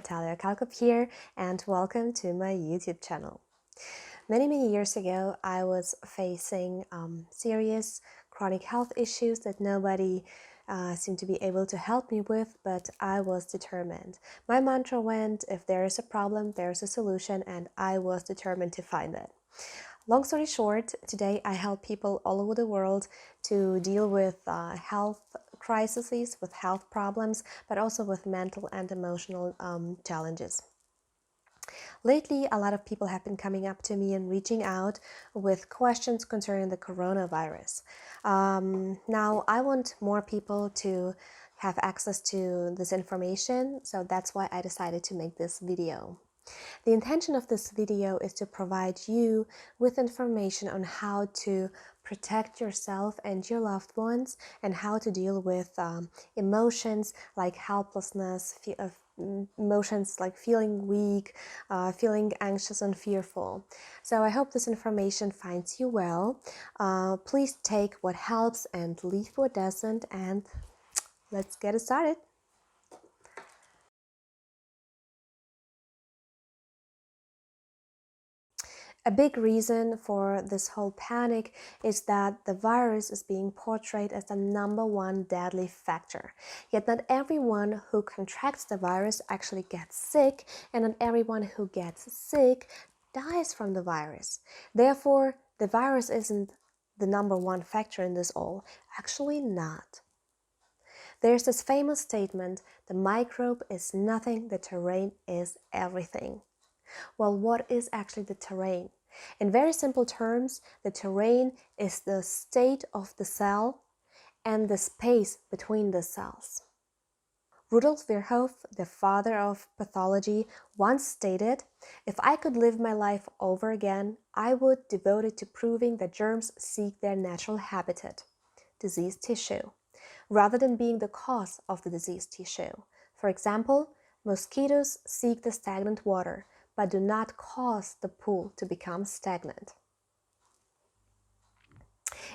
Natalia Kalkopf here, and welcome to my YouTube channel. Many years ago, I was facing serious chronic health issues that nobody seemed to be able to help me with, but I was determined. My mantra went, if there is a problem, there's a solution, and I was determined to find it. Long story short, today I help people all over the world to deal with health crises, with health problems, but also with mental and emotional challenges. Lately, a lot of people have been coming up to me and reaching out with questions concerning the coronavirus. Now, I want more people to have access to this information, so that's why I decided to make this video. The intention of this video is to provide you with information on how to protect yourself and your loved ones and how to deal with emotions like helplessness, emotions like feeling weak, feeling anxious and fearful. So I hope this information finds you well. Please take what helps and leave what doesn't, and let's get it started. A big reason for this whole panic is that the virus is being portrayed as the #1 deadly factor. Yet not everyone who contracts the virus actually gets sick, and not everyone who gets sick dies from the virus. Therefore, the virus isn't the #1 factor in this all. Actually not. There's this famous statement, the microbe is nothing, the terrain is everything. Well, what is actually the terrain? In very simple terms, the terrain is the state of the cell and the space between the cells. Rudolf Virchow, the father of pathology, once stated, "If I could live my life over again, I would devote it to proving that germs seek their natural habitat, diseased tissue, rather than being the cause of the diseased tissue. For example, mosquitoes seek the stagnant water, but do not cause the pool to become stagnant."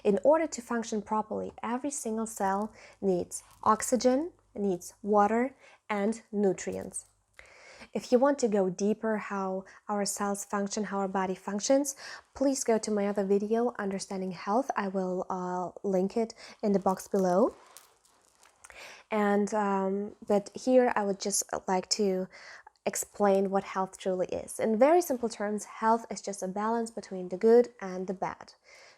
In order to function properly, every single cell needs oxygen, needs water, and nutrients. If you want to go deeper how our cells function, how our body functions, please go to my other video, Understanding Health. I will link it in the box below. And but here I would just like to explain what health truly is. In very simple terms, health is just a balance between the good and the bad.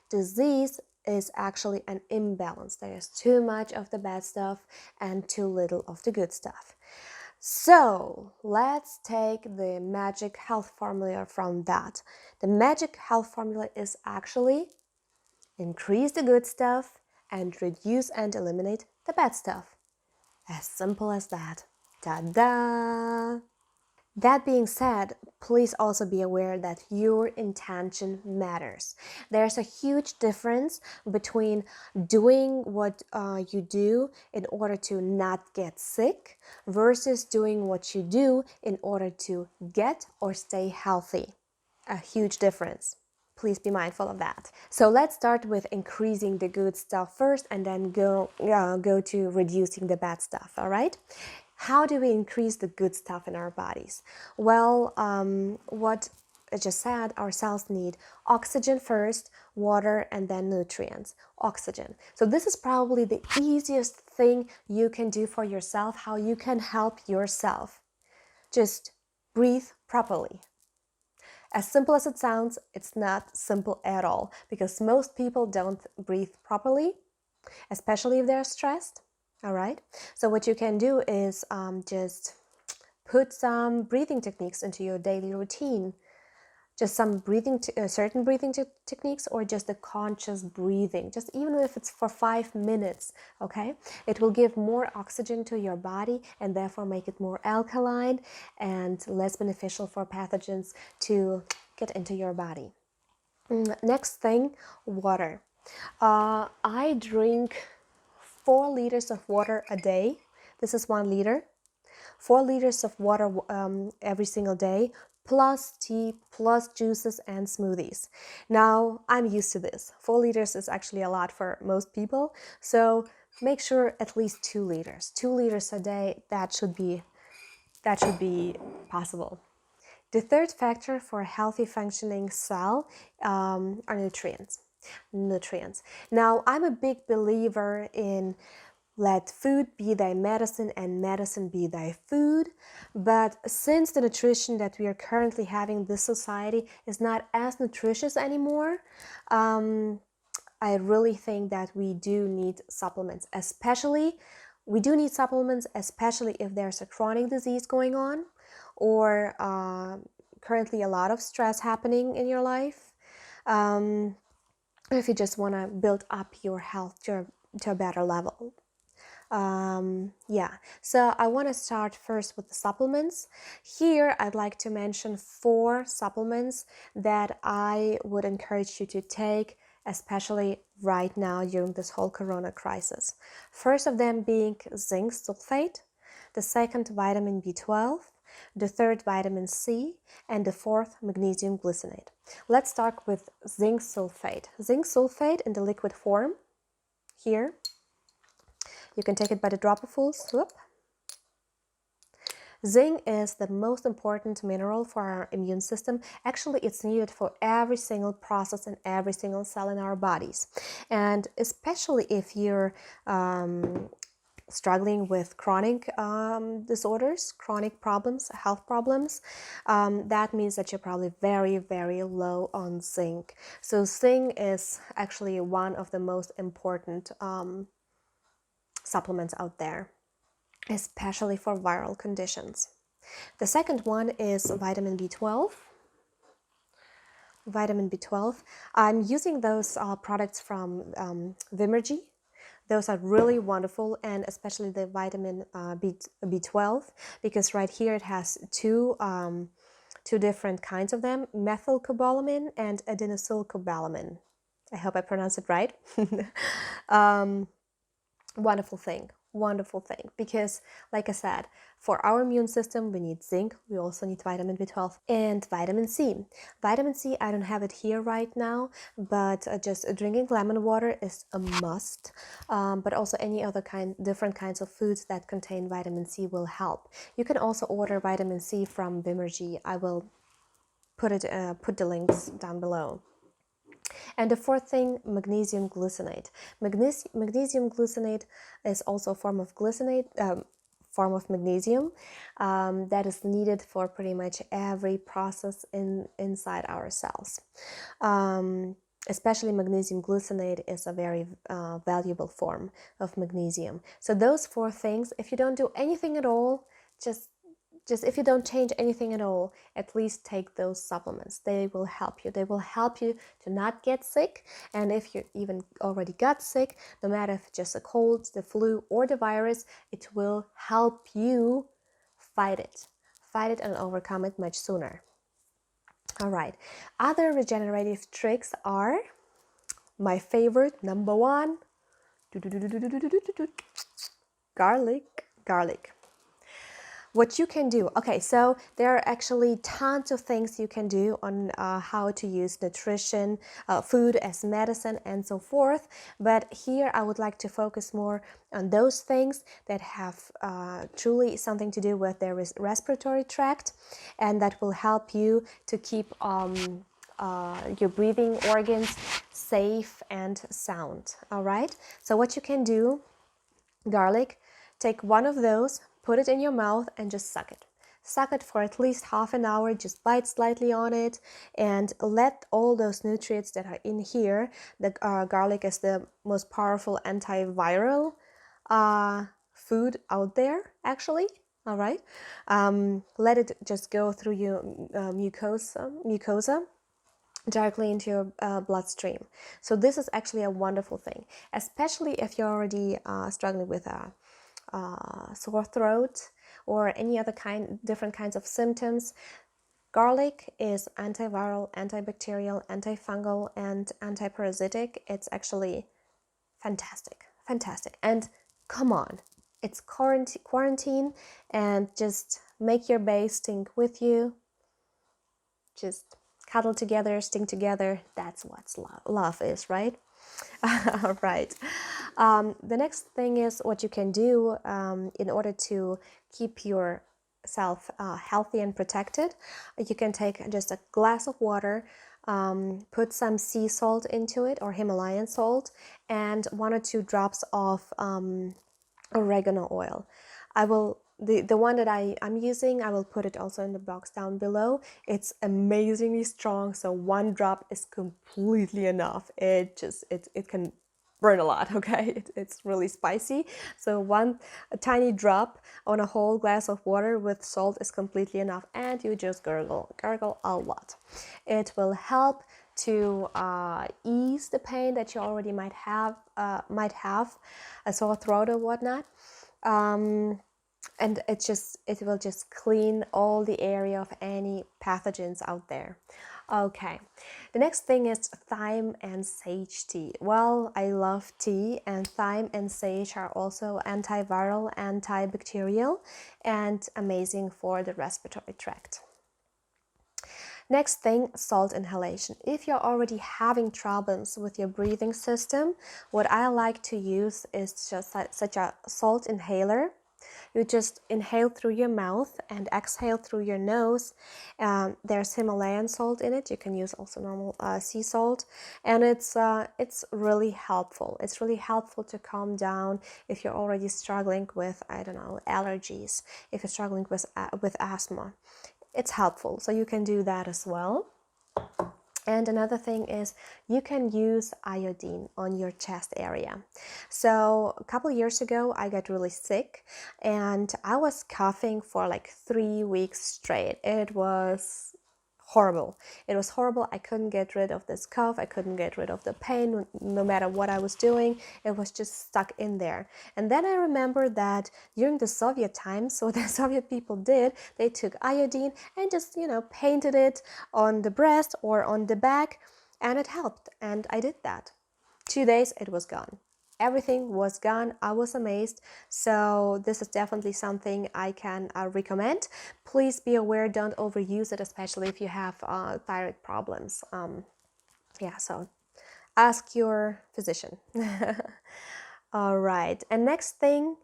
Disease is actually an imbalance. There is too much of the bad stuff and too little of the good stuff. So let's take the magic health formula from that. The magic health formula is actually increase the good stuff and reduce and eliminate the bad stuff. As simple as that. Ta-da! That being said, please also be aware that your intention matters. There's a huge difference between doing what you do in order to not get sick versus doing what you do in order to get or stay healthy. A huge difference. Please be mindful of that. So let's start with increasing the good stuff first and then go to reducing the bad stuff, all right? How do we increase the good stuff in our bodies? Well, what I just said, our cells need oxygen first, water, and then nutrients. Oxygen. So this is probably the easiest thing you can do for yourself, how you can help yourself. Just breathe properly. As simple as it sounds, it's not simple at all, because most people don't breathe properly, especially if they're stressed. All right, so what you can do is just put some breathing techniques into your daily routine. Just some certain breathing techniques, or just a conscious breathing, just even if it's for 5 minutes, okay? It will give more oxygen to your body and therefore make it more alkaline and less beneficial for pathogens to get into your body. Next thing, water. I drink 4 liters of water a day. This is 1 liter. 4 liters of water every single day, plus tea, plus juices and smoothies. Now, I'm used to this. 4 liters is actually a lot for most people, so make sure at least 2 liters. 2 liters a day, that should be that should be possible. The third factor for a healthy functioning cell are nutrients. Now, I'm a big believer in let food be thy medicine and medicine be thy food. But since the nutrition that we are currently having in this society is not as nutritious anymore, I really think that we do need supplements, especially if there's a chronic disease going on or currently a lot of stress happening in your life. If you just want to build up your health to a better level. So I want to start first with the supplements. Here I'd like to mention 4 supplements that I would encourage you to take, especially right now during this whole corona crisis. First of them being zinc sulfate, the second vitamin B12, the third vitamin C, and the fourth magnesium glycinate. Let's start with zinc sulfate. Zinc sulfate in the liquid form, here. You can take it by the dropperfuls. Whoop. Zinc is the most important mineral for our immune system. Actually, it's needed for every single process and every single cell in our bodies. And especially if you're struggling with chronic disorders, chronic problems, health problems, that means that you're probably very, very low on zinc. So zinc is actually one of the most important supplements out there, especially for viral conditions. The second one is vitamin B12. Vitamin B12. I'm using those products from Vimergy. Those are really wonderful, and especially the vitamin B12, because right here it has two different kinds of them, methylcobalamin and adenosylcobalamin. I hope I pronounced it right. Wonderful thing, because like I said, for our immune system we need zinc, we also need vitamin B12 and vitamin C. Vitamin C, I don't have it here right now, but just drinking lemon water is a must, but also any other different kinds of foods that contain vitamin C will help. You can also order vitamin C from Vimergy. I will put the links down below. And the fourth thing, magnesium glycinate. Magnesium glycinate is also a form of magnesium that is needed for pretty much every process inside our cells. Especially magnesium glycinate is a very valuable form of magnesium. So those 4 things, if you don't do anything at all, just if you don't change anything at all, at least take those supplements. They will help you. They will help you to not get sick. And if you even already got sick, no matter if it's just a cold, the flu, or the virus, it will help you fight it and overcome it much sooner. All right. Other regenerative tricks are my favorite, number 1, garlic. What you can do, okay, so there are actually tons of things you can do on how to use nutrition, food as medicine, and so forth. But here I would like to focus more on those things that have truly something to do with their respiratory tract, and that will help you to keep your breathing organs safe and sound. All right, so what you can do, garlic, take one of those, put it in your mouth and just suck it. Suck it for at least half an hour, just bite slightly on it and let all those nutrients that are in here, the garlic is the most powerful antiviral food out there, actually. All right, let it just go through your mucosa directly into your bloodstream. So this is actually a wonderful thing, especially if you're already struggling with a sore throat or any other different kinds of symptoms. Garlic is antiviral, antibacterial, antifungal, and antiparasitic. It's actually fantastic. And come on, it's quarantine, and just make your base stink with you. Just cuddle together, stink together. That's what love is, right? All right. The next thing is what you can do in order to keep your healthy and protected, you can take just a glass of water, put some sea salt into it or Himalayan salt, and 1 or 2 drops of oregano oil. The one that I'm using, I will put it also in the box down below. It's amazingly strong, so 1 drop is completely enough. It can burn a lot, okay? It's really spicy. So a tiny drop on a whole glass of water with salt is completely enough, and you just gargle a lot. It will help to ease the pain that you already might have a sore throat or whatnot. And it will just clean all the area of any pathogens out there. Okay, the next thing is thyme and sage tea. Well, I love tea, and thyme and sage are also antiviral, antibacterial, and amazing for the respiratory tract. Next thing, salt inhalation. If you're already having problems with your breathing system, what I like to use is just such a salt inhaler. You just inhale through your mouth and exhale through your nose. There's Himalayan salt in it. You can use also normal sea salt, and it's really helpful. It's really helpful to calm down if you're already struggling with, I don't know, allergies. If you're struggling with asthma, it's helpful. So you can do that as well. And another thing is you can use iodine on your chest area. So a couple years ago, I got really sick and I was coughing for like 3 weeks straight. It was horrible. It was horrible. I couldn't get rid of this cough. I couldn't get rid of the pain. No matter what I was doing, it was just stuck in there. And then I remember that during the Soviet times, what the Soviet people did, they took iodine and just, painted it on the breast or on the back, and it helped. And I did that. 2 days, it was gone. Everything was gone. I was amazed. So this is definitely something I can recommend. Please be aware, don't overuse it, especially if you have thyroid problems. So ask your physician. All right, and next thing,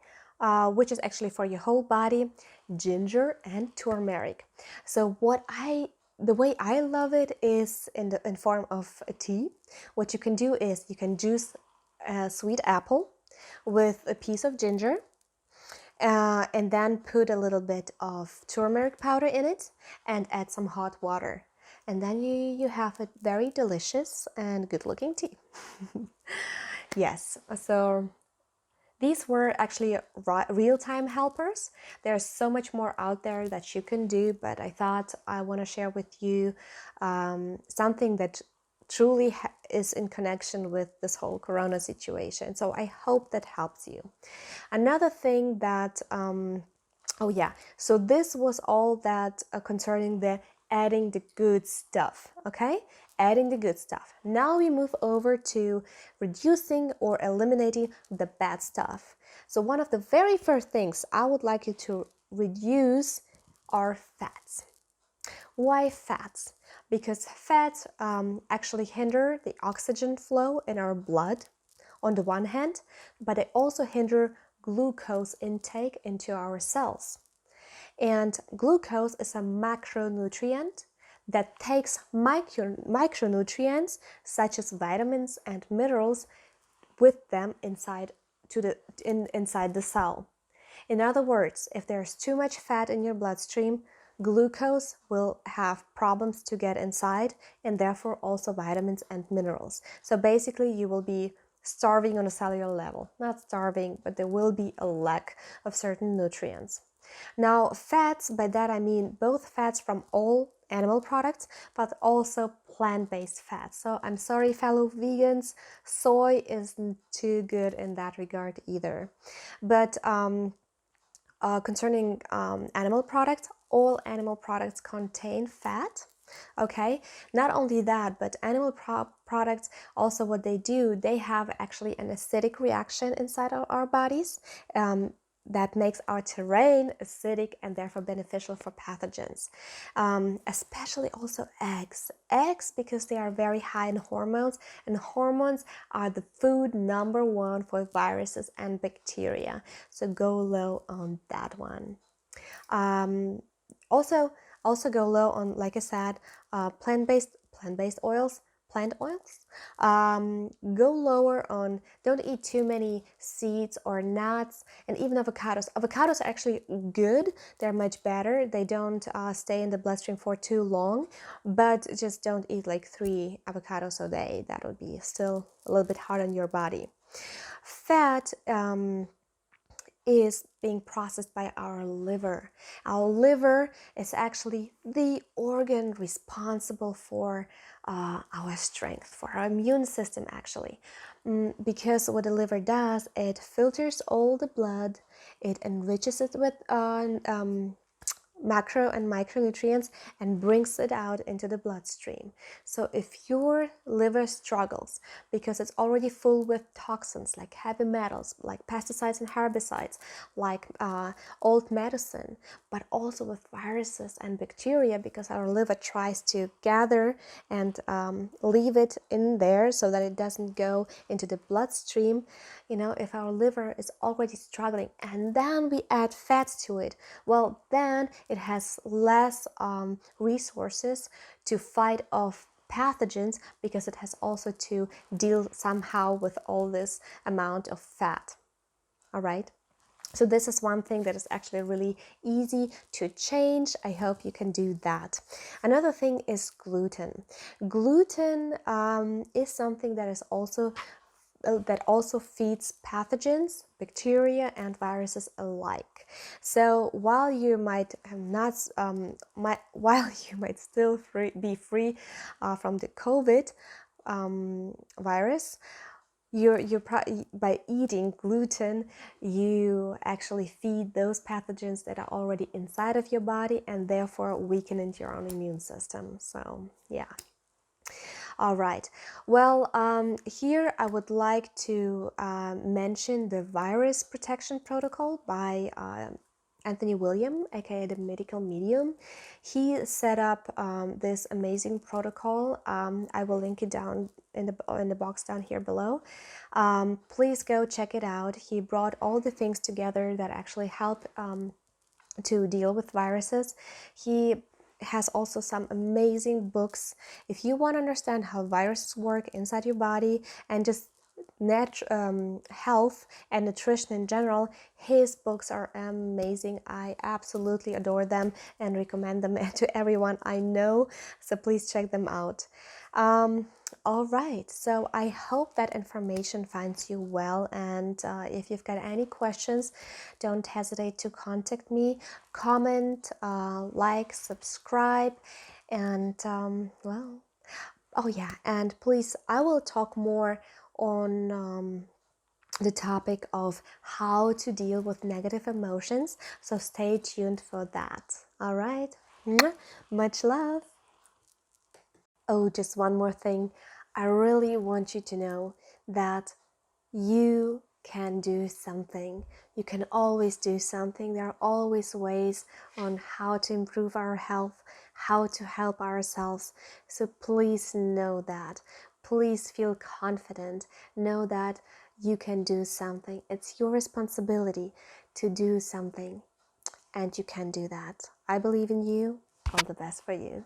which is actually for your whole body, ginger and turmeric. So the way I love it is in form of a tea. What you can do is you can juice a sweet apple with a piece of ginger, and then put a little bit of turmeric powder in it and add some hot water. And then you have a very delicious and good looking tea. Yes, so these were actually real-time helpers. There's so much more out there that you can do, but I thought I want to share with you something that truly is in connection with this whole corona situation. So I hope that helps you. Another thing that, so this was all that concerning the adding the good stuff, okay? Adding the good stuff. Now we move over to reducing or eliminating the bad stuff. So one of the very first things I would like you to reduce are fats. Why fats? Because fats actually hinder the oxygen flow in our blood on the one hand, but they also hinder glucose intake into our cells. And glucose is a macronutrient that takes micronutrients such as vitamins and minerals with them inside the cell. In other words, if there's too much fat in your bloodstream, glucose will have problems to get inside, and therefore also vitamins and minerals. So basically you will be starving on a cellular level. Not starving, but there will be a lack of certain nutrients. Now fats, by that I mean both fats from all animal products, but also plant-based fats. So I'm sorry, fellow vegans, soy isn't too good in that regard either. But concerning animal products, all animal products contain fat. Okay, not only that, but animal products also, what they do, they have actually an acidic reaction inside our bodies that makes our terrain acidic and therefore beneficial for pathogens. Especially also eggs, because they are very high in hormones, and hormones are the food #1 for viruses and bacteria. So go low on that one. Um, also, also go low on, like I said, plant-based oils, plant oils. Go lower on, don't eat too many seeds or nuts, and even avocados. Avocados are actually good. They're much better. They don't stay in the bloodstream for too long, but just don't eat like 3 avocados a day. That would be still a little bit hard on your body. Fat is being processed by our liver. Our liver is actually the organ responsible for our strength, for our immune system actually. Because what the liver does, it filters all the blood, it enriches it with macro and micronutrients and brings it out into the bloodstream. So if your liver struggles because it's already full with toxins like heavy metals, like pesticides and herbicides, like old medicine, but also with viruses and bacteria, because our liver tries to gather and leave it in there so that it doesn't go into the bloodstream. If our liver is already struggling and then we add fats to it, well, then it has less resources to fight off pathogens, because it has also to deal somehow with all this amount of fat. All right. So this is one thing that is actually really easy to change. I hope you can do that. Another thing is gluten. Gluten is something that is also feeds pathogens, bacteria, and viruses alike. So while you might still be free from the COVID virus, by eating gluten, you actually feed those pathogens that are already inside of your body and therefore weakening your own immune system. So yeah. All right. Well, here I would like to mention the virus protection protocol by Anthony William, aka the medical medium. He set up this amazing protocol. I will link it down in the box down here below. Please go check it out. He brought all the things together that actually help to deal with viruses. He has also some amazing books. If you want to understand how viruses work inside your body and just health and nutrition in general, his books are amazing. I absolutely adore them and recommend them to everyone I know, so please check them out. All right, so I hope that information finds you well, and if you've got any questions, don't hesitate to contact me, comment, like, subscribe, and well, oh yeah, and please, I will talk more on the topic of how to deal with negative emotions, so stay tuned for that. All right, much love. Oh, just one more thing. I really want you to know that you can do something. You can always do something. There are always ways on how to improve our health, how to help ourselves. So please know that. Please feel confident. Know that you can do something. It's your responsibility to do something, and you can do that. I believe in you. All the best for you.